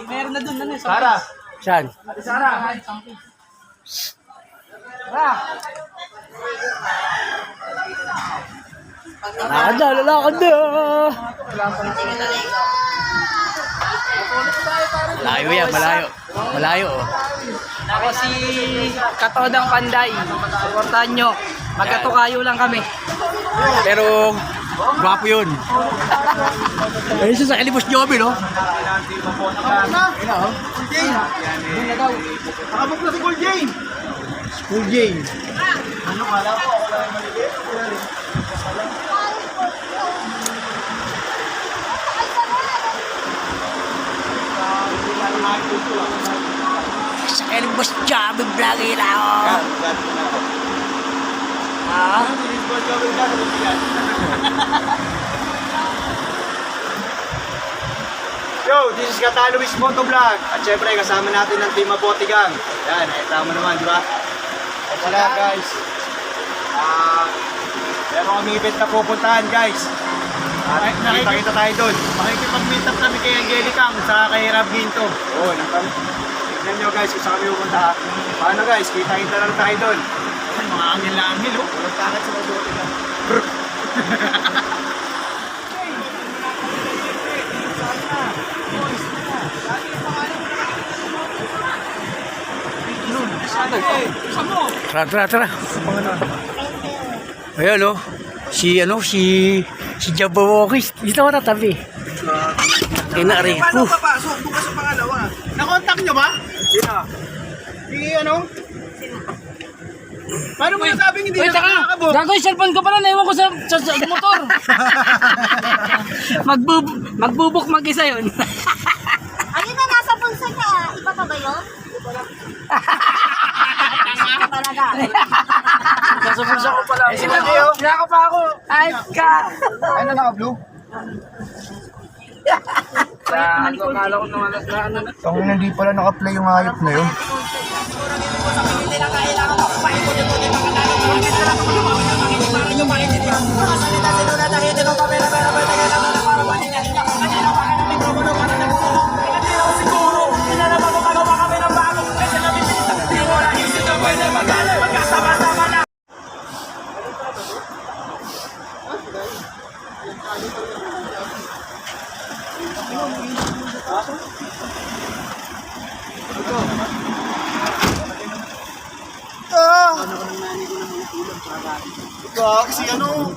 Meron na dun, ano eh. Sara. Saan? Ate Sara. Lalakad na, lalakad na. Malayo yan, malayo. Malayo, oh. Ako si Katodang Panday. Supportahan nyo. Magkatukayo lang kami. Pero, gwapo yun. Ayun siya sa Elibos Joby, no? Nakabok na si Gold Jane. Cool Jane. Ano kala ko? Wala yung maliit. Sa Elibos Joby, vlog ila ako. Ha? Yo, this is Kata Luis Motovlog. At syempre, kasama natin ng Team Mabote Gang. Yan, nakita mo naman, di ba? At saka guys, meron kami event na pupuntahan guys. At nakikita tayo doon. Makikipag-meet up kami kay Angelica sa kay Rab Ginto. Oo, tignan nyo guys kung saan kami pupunta. Paano guys, kita-kita lang tayo doon. Mga angel-angel oh. Walang takot sa Mabote Gang. Tara, tara, tara. Ayan, oh. Si Jabawokis. Dito ako tatabi. Kinari. Paano papasok? Bukas ang pangalawa. Na-contact nyo ba? Sino? Si ano? Paano mo nasabing hindi na nakakabok? Gago yung cellphone ko pala. Naiwan ko sa motor. Magbubuk mag-isa yun. Ayun na, nasa bulsa niya. Iba pa ba yun? Iba talaga. Nasa bulsa ko pala. Sino kayo? Sinako pa ako. Ay, ka. Ano naka-blue? Akala ko naman na ano na. Tangin hindi pala naka-play yung hayop na yun. Kasi ano?